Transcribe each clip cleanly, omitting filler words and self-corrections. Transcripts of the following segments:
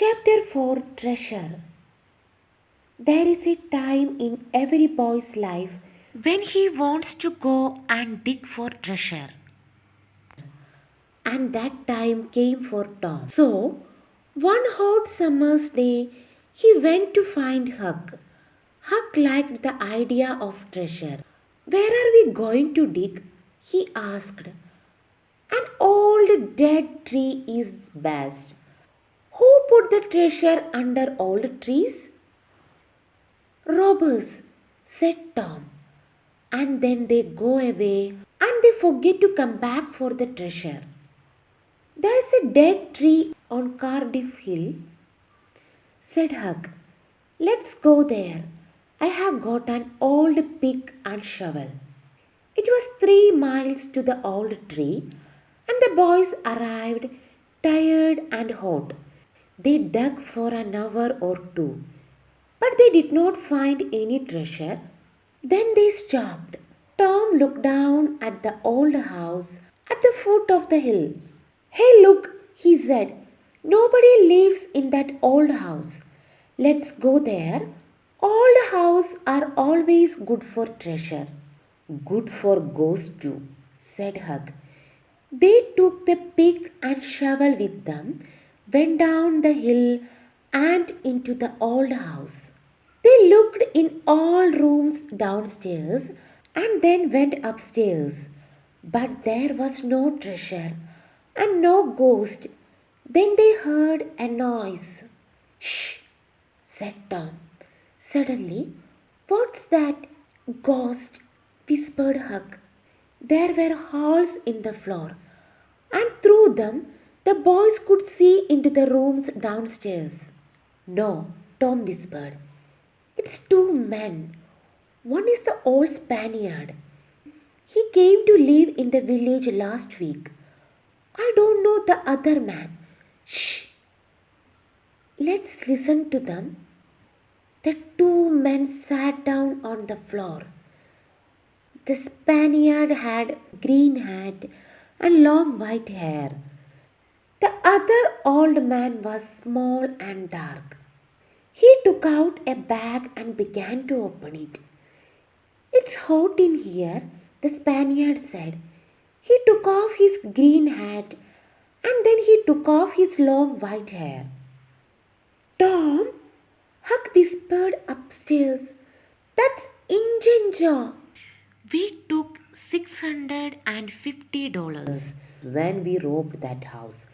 Chapter 4 Treasure. There is a time in every boy's life when he wants to go and dig for treasure. And that time came for Tom. So, one hot summer's day, he went to find Huck. Huck liked the idea of treasure. Where are we going to dig? He asked. An old dead tree is best. Who put the treasure under old trees? Robbers, said Tom. And then they go away and they forget to come back for the treasure. There's a dead tree on Cardiff Hill, said Huck. Let's go there. I have got an old pick and shovel. It was 3 miles to the old tree, and the boys arrived tired and hot. They dug for an hour or two, but they did not find any treasure. Then they stopped. Tom looked down at the old house at the foot of the hill. Hey, look, he said. Nobody lives in that old house. Let's go there. Old houses are always good for treasure. Good for ghosts too, said Huck. They took the pick and shovel with them, went down the hill and into the old house. They looked in all rooms downstairs and then went upstairs. But there was no treasure and no ghost. Then they heard a noise. Shh, said Tom. Suddenly, what's that? Ghost, whispered Huck. There were holes in the floor, and through them the boys could see into the rooms downstairs. No, Tom whispered. It's 2 men. One is the old Spaniard. He came to live in the village last week. I don't know the other man. Shh. Let's listen to them. The 2 men sat down on the floor. The Spaniard had green hat and long white hair. The other old man was small and dark. He took out a bag and began to open it. It's hot in here, the Spaniard said. He took off his green hat and then he took off his long white hair. Tom, Huck whispered upstairs. That's Injun jaw. We took $650 when we robbed that house,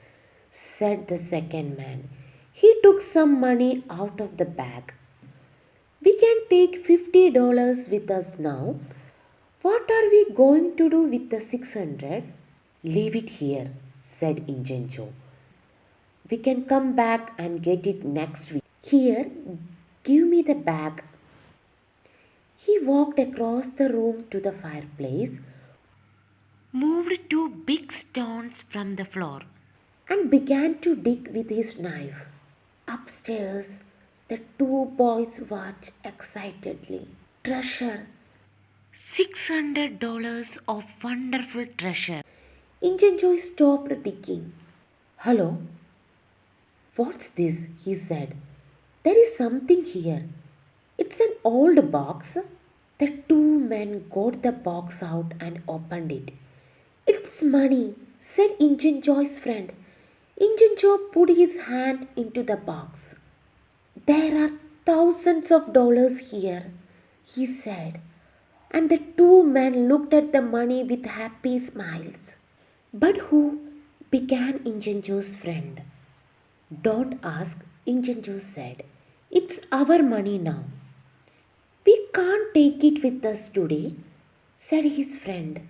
said the second man. He took some money out of the bag. We can take $50 with us now. What are we going to do with the 600? Leave it here, said Injun Joe. We can come back and get it next week. Here, give me the bag. He walked across the room to the fireplace, moved 2 big stones from the floor, and began to dig with his knife. Upstairs, the 2 boys watched excitedly. Treasure. $600 of wonderful treasure. Injun Joe stopped digging. Hello? What's this? He said. There is something here. It's an old box. The 2 men got the box out and opened it. It's money, said Injun Joe's friend. Injun Joe put his hand into the box. There are thousands of dollars here, he said. And the 2 men looked at the money with happy smiles. But who? Began Injun Joe's friend. Don't ask, Injun Joe said. It's our money now. We can't take it with us today, said his friend.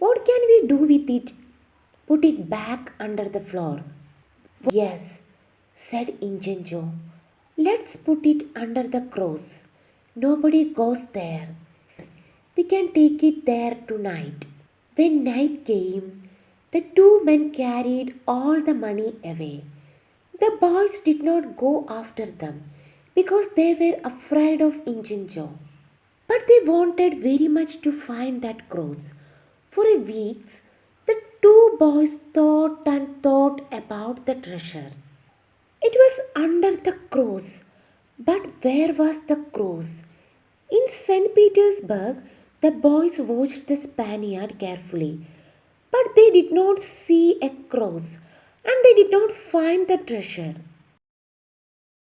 What can we do with it? Put it back under the floor. Yes, said Injun Joe. Let's put it under the cross. Nobody goes there. We can take it there tonight. When night came, the 2 men carried all the money away. The boys did not go after them because they were afraid of Injun Joe. But they wanted very much to find that cross. For a week, the 2 boys thought and thought about the treasure. It was was under the cross. But where was the cross? In St. Petersburg, the boys watched the Spaniard carefully, but they did not see a cross and they did not find the treasure.